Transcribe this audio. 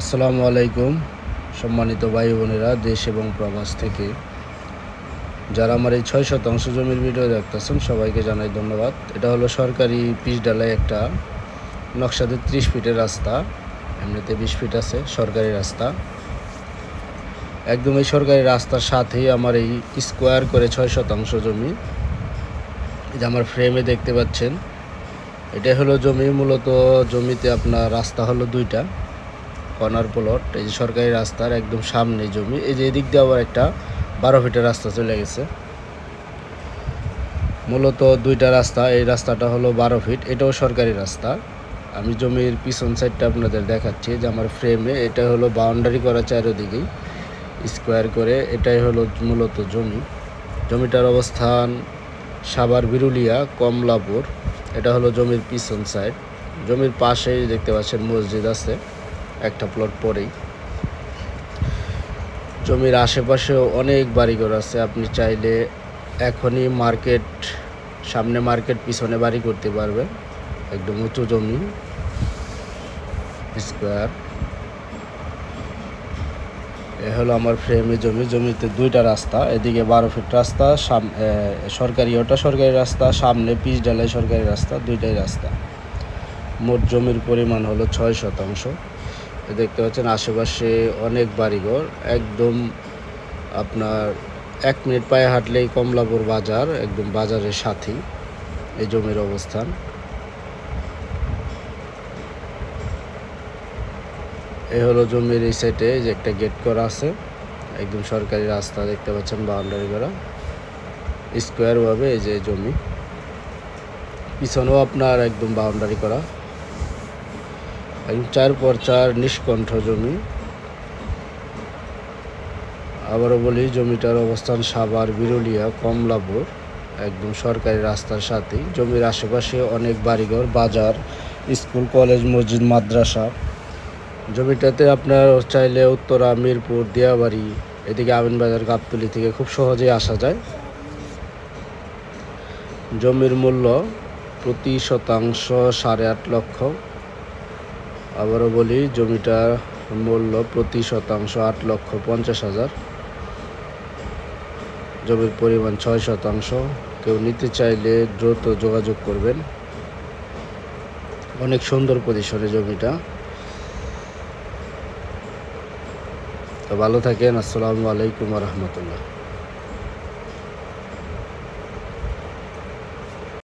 আসসালামু আলাইকুম সম্মানিত ভাই বোনেরা দেশ এবং প্রবাস থেকে যারা আমার এই ৬ শতাংশ জমির ভিডিও দেখতেছেন সবাইকে জানাই ধন্যবাদ। এটা হলো সরকারি পিচ ঢালাই একটা নকশাতে ৩০ ফিটের রাস্তা, এমনিতে ২০ ফিট আছে সরকারি রাস্তা। একদম এই সরকারি রাস্তার সাথেই আমার এই স্কোয়ার করে ৬ শতাংশ জমি। এই যে আমার ফ্রেমে দেখতে পাচ্ছেন এটাই হলো জমি। মূলত জমিতে আপনার রাস্তা হলো দুইটা কর্নার প্লট। এই যে সরকারি রাস্তার একদম সামনে জমি। এই যে এদিক দিয়ে আবার একটা ১২ ফিটের রাস্তা চলে গেছে। মূলত দুইটা রাস্তা, এই রাস্তাটা হলো ১২ ফিট, এটাও সরকারি রাস্তা। আমি জমির পিছন সাইডটা আপনাদের দেখাচ্ছি যে আমার ফ্রেমে এটা হলো বাউন্ডারি করা চারিদিকেই স্কোয়ার করে। এটাই হলো মূলত জমিটার অবস্থান সাভার বিরুলিয়া কমলাপুর। এটা হলো জমির পিছন সাইড। জমির পাশেই দেখতে পাচ্ছেন মসজিদ আছে একটা প্লট পরেই। জমির আশেপাশেও অনেক বাড়িঘর আছে। আপনি চাইলে এখনই সামনে মার্কেট পিছনে বাড়ি করতে পারবেন। একদম উঁচু জমি স্কোয়ার। এ হলো আমার ফ্রেমে জমিতে দুইটা রাস্তা, এদিকে ১২ ফিট রাস্তা, সরকারি রাস্তা, সামনে পিচ ঢালাই সরকারি রাস্তা, দুইটাই রাস্তা। মোট জমির পরিমাণ হলো ৬ শতাংশ। দেখতে পাচ্ছেন আশেপাশে অনেক বাড়িঘর। একদম আপনার ১ মিনিট পায়ে হাঁটলেই কমলাপুর বাজার, একদম বাজারের সাথেই এই জমির অবস্থান। এই হলো জমির এই সাইডে যে একটা গেট করা আছে, একদম সরকারি রাস্তা দেখতে পাচ্ছেন বাউন্ডারি করা স্কোয়ারভাবে। এই যে জমি পিছনেও আপনার একদম বাউন্ডারি করা, একদম ৪x৪ নিষ্কণ্ঠ জমি। আবারও বলি জমিটার অবস্থান সাভার বিরুলিয়া কমলাপুর, একদম সরকারি রাস্তার সাথেই। জমির আশেপাশে অনেক বাড়িঘর, বাজার, স্কুল, কলেজ, মসজিদ, মাদ্রাসা। জমিটাতে আপনার চাইলে উত্তরা, মিরপুর, দিয়াবাড়ি, এদিকে আমিনবাজার, গাবতলী থেকে খুব সহজেই আসা যায়। জমির মূল্য প্রতি শতাংশ ৮.৫ লক্ষ। আবারও বলি জমিটার মূল্য প্রতি শতাংশ ৮,৫০,০০০। জমির পরিমাণ ৬ শতাংশ। কেউ নিতে চাইলে দ্রুত যোগাযোগ করবেন। অনেক সুন্দর পজিশনে জমিটা। তো ভালো থাকেন। আসসালামু আলাইকুম ওয়া রাহমাতুল্লাহ।